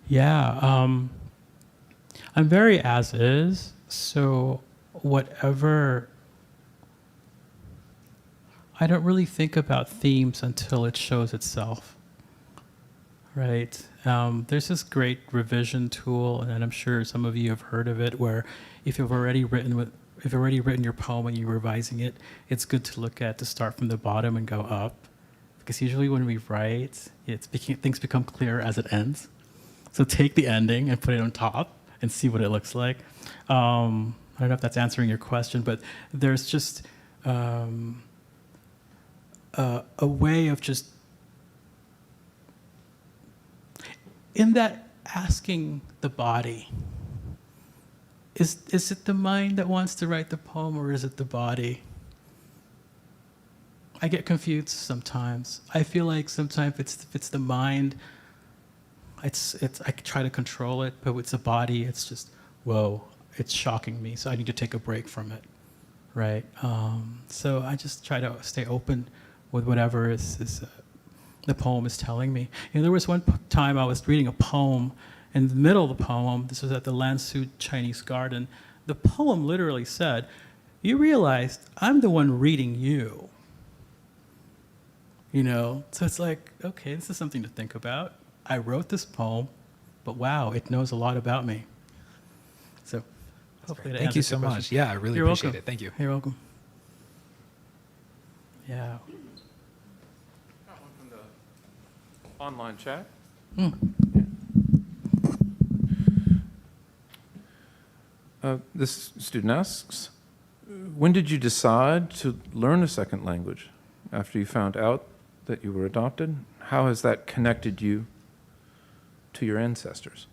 Yeah, I'm very as is. So whatever, I don't really think about themes until it shows itself. Right. There's this great revision tool, and I'm sure some of you have heard of it, where if you've already written your poem and you're revising it, it's good to look at to start from the bottom and go up, because usually when we write, things become clearer as it ends. So take the ending and put it on top and see what it looks like. I don't know if that's answering your question, but there's just a way of just in that asking the body, is it the mind that wants to write the poem, or is it the body? I get confused sometimes. I feel like sometimes if it's the mind, it's I try to control it, but with the body, it's just, whoa, it's shocking me, so I need to take a break from it, right? So I just try to stay open with whatever the poem is telling me. You know, there was one time I was reading a poem. In the middle of the poem, this was at the Lansu Chinese Garden, the poem literally said, "You realized I'm the one reading you." You know, so it's like, okay, this is something to think about. I wrote this poem, but wow, it knows a lot about me. So hopefully that Thank you answers so your much. question. Yeah, I really You're appreciate welcome. it. Thank you. You're welcome. Yeah. Got one from the online chat. This student asks, when did you decide to learn a second language after you found out that you were adopted? How has that connected you to your ancestors?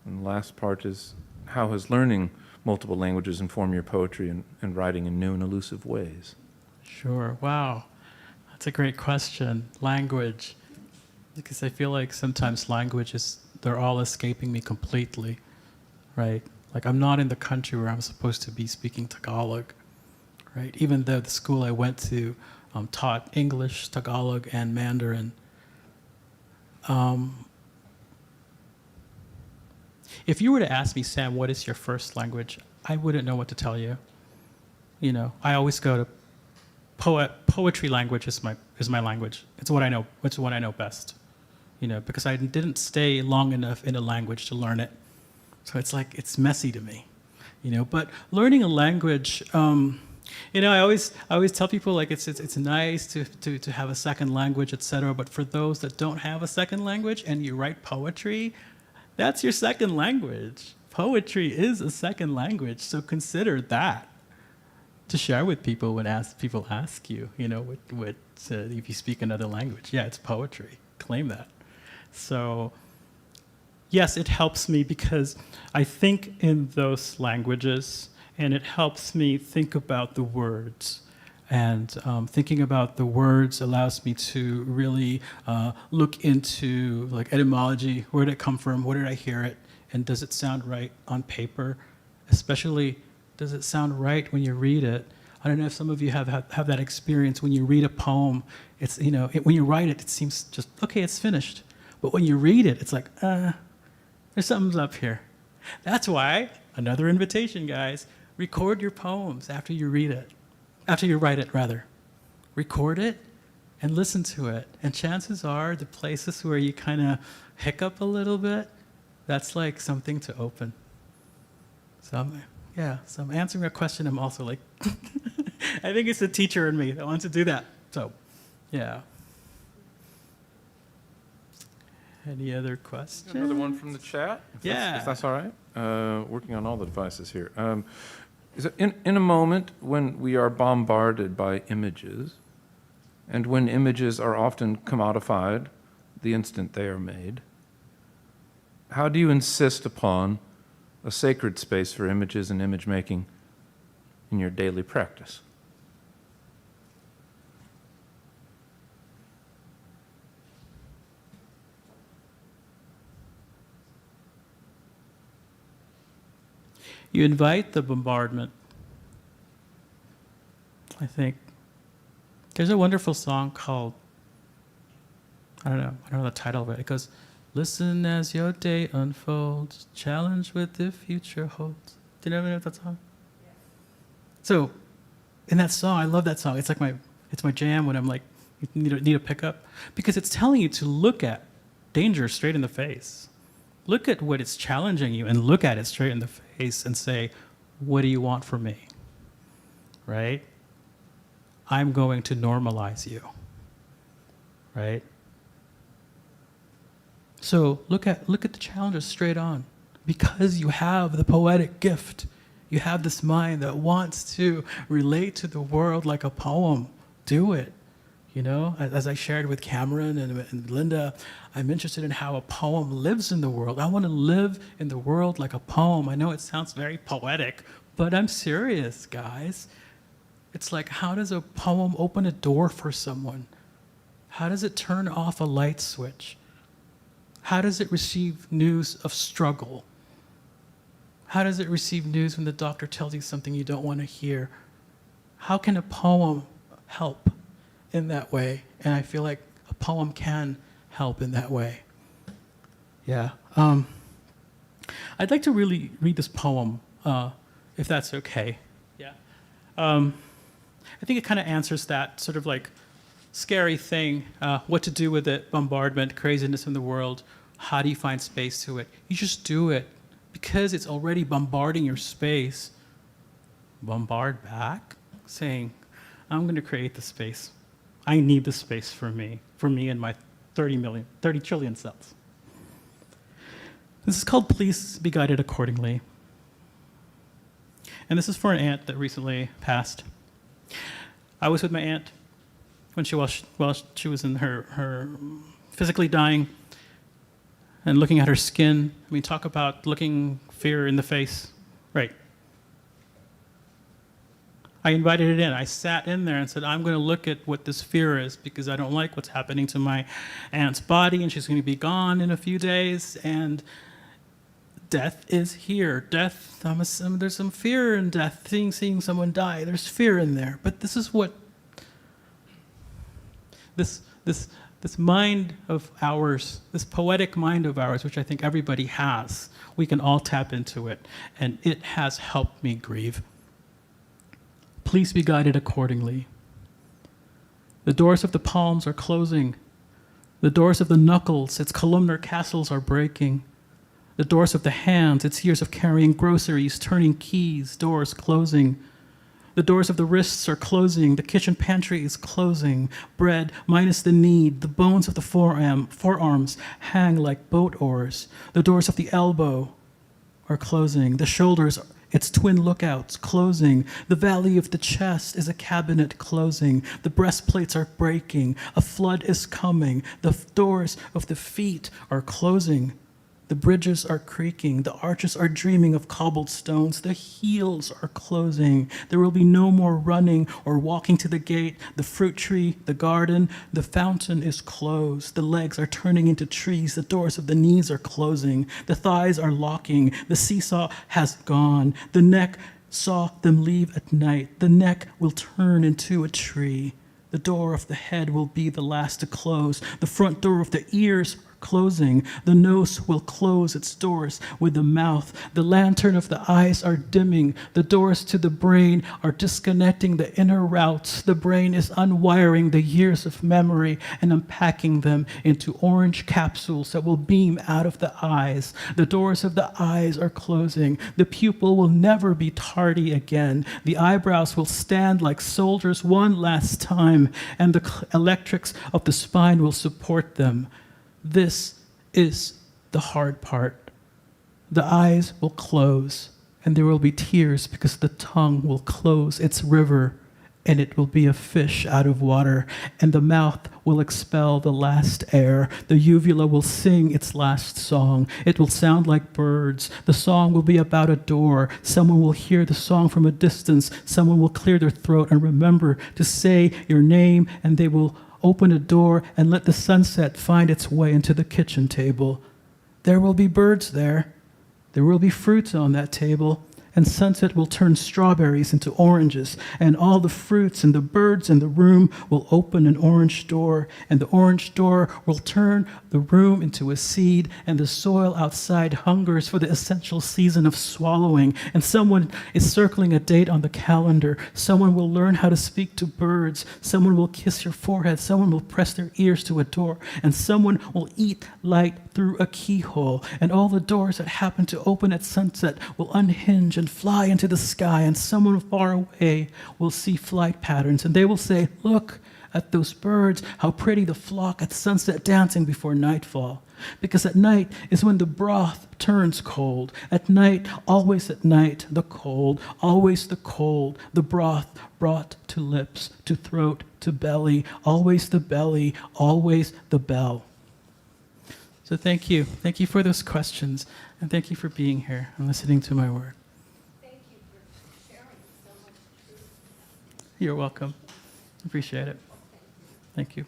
And the last part is, how has learning multiple languages informed your poetry and writing in new and elusive ways? Sure. Wow. That's a great question. Language. Because I feel like sometimes languages, they're all escaping me completely, right? Like I'm not in the country where I'm supposed to be speaking Tagalog, right? Even though the school I went to taught English, Tagalog, and Mandarin. If you were to ask me, Sam, what is your first language? I wouldn't know what to tell you. You know, I always go to poetry language is my language. It's what I know. It's what I know best. You know, because I didn't stay long enough in a language to learn it. So it's like, it's messy to me, you know. But learning a language, you know, I always tell people, like, it's nice to have a second language, etc. But for those that don't have a second language and you write poetry, that's your second language. Poetry is a second language, so consider that to share with people when people ask you, you know, if you speak another language. Yeah, it's poetry. Claim that. So, yes, it helps me because I think in those languages, and it helps me think about the words. And thinking about the words allows me to really look into, like, etymology. Where did it come from? Where did I hear it? And does it sound right on paper? Especially, does it sound right when you read it? I don't know if some of you have that experience. When you read a poem, it's, you know, when you write it, it seems just, okay, it's finished. But when you read it, it's like, there's something's up here. That's why, another invitation, guys, record your poems after you read it. After you write it, rather. Record it and listen to it. And chances are the places where you kind of hiccup a little bit, that's like something to open. So I'm answering a question. I'm also like, I think it's the teacher in me that wants to do that. So, yeah. Any other questions? Another one from the chat? If that's all right. Working on all the devices here. Is it in a moment when we are bombarded by images, and when images are often commodified the instant they are made, how do you insist upon a sacred space for images and image making in your daily practice? You invite the bombardment. I think there's a wonderful song called, I don't know the title of it. It goes, listen as your day unfolds, challenge what the future holds. Do you know that song? Yeah. So, in that song, I love that song. It's like it's my jam when I'm like, need a pickup, because it's telling you to look at danger straight in the face. Look at what it's challenging you and look at it straight in the face and say, what do you want from me? Right? I'm going to normalize you. Right? So look at the challenges straight on. Because you have the poetic gift. You have this mind that wants to relate to the world like a poem. Do it. You know, as I shared with Cameron and Linda, I'm interested in how a poem lives in the world. I want to live in the world like a poem. I know it sounds very poetic, but I'm serious, guys. It's like, how does a poem open a door for someone? How does it turn off a light switch? How does it receive news of struggle? How does it receive news when the doctor tells you something you don't want to hear? How can a poem help in that way? And I feel like a poem can help in that way. Yeah. I'd like to really read this poem, if that's okay. Yeah. I think it kind of answers that sort of like scary thing, what to do with it, bombardment, craziness in the world. How do you find space to it? You just do it. Because it's already bombarding your space, bombard back, saying, I'm going to create the space. I need the space for me and my 30 trillion cells. This is called Please Be Guided Accordingly. And this is for an aunt that recently passed. I was with my aunt when she was in her physically dying and looking at her skin. We talk about looking fear in the face. Right. I invited it in. I sat in there and said, I'm going to look at what this fear is because I don't like what's happening to my aunt's body, and she's going to be gone in a few days, and death is here. Death, there's some fear in death, seeing someone die. There's fear in there. But this is what this this mind of ours, this poetic mind of ours, which I think everybody has, we can all tap into it, and it has helped me grieve. Please be guided accordingly. The doors of the palms are closing. The doors of the knuckles, its columnar castles are breaking. The doors of the hands, its years of carrying groceries, turning keys, doors closing. The doors of the wrists are closing. The kitchen pantry is closing. Bread minus the knead. The bones of the forearms hang like boat oars. The doors of the elbow are closing. The shoulders, its twin lookouts, closing. The valley of the chest is a cabinet closing. The breastplates are breaking. A flood is coming. The doors of the feet are closing. The bridges are creaking. The arches are dreaming of cobbled stones. The heels are closing. There will be no more running or walking to the gate. The fruit tree, the garden, the fountain is closed. The legs are turning into trees. The doors of the knees are closing. The thighs are locking. The seesaw has gone. The neck saw them leave at night. The neck will turn into a tree. The door of the head will be the last to close. The front door of the ears closing. The nose will close its doors with the mouth. The lantern of the eyes are dimming. The doors to the brain are disconnecting the inner routes. The brain is unwiring the years of memory and unpacking them into orange capsules that will beam out of the eyes. The doors of the eyes are closing. The pupil will never be tardy again. The eyebrows will stand like soldiers one last time, and the electrics of the spine will support them. This is the hard part. The eyes will close, and there will be tears because the tongue will close its river, and it will be a fish out of water, and the mouth will expel the last air. The uvula will sing its last song. It will sound like birds. The song will be about a door. Someone will hear the song from a distance. Someone will clear their throat and remember to say your name, and they will open a door and let the sunset find its way into the kitchen table. There will be birds there. There will be fruits on that table, and sunset will turn strawberries into oranges, and all the fruits and the birds in the room will open an orange door, and the orange door will turn the room into a seed, and the soil outside hungers for the essential season of swallowing, and someone is circling a date on the calendar. Someone will learn how to speak to birds. Someone will kiss your forehead. Someone will press their ears to a door, and someone will eat light through a keyhole, and all the doors that happen to open at sunset will unhinge and fly into the sky, and someone far away will see flight patterns, and they will say, "Look at those birds, how pretty the flock at sunset dancing before nightfall." Because at night is when the broth turns cold. At night, always at night, the cold, always the cold, the broth brought to lips, to throat, to belly, always the belly, always the bell. So thank you. Thank you for those questions, and thank you for being here and listening to my work. Thank you for sharing so much truth. You're welcome. Appreciate it. Thank you.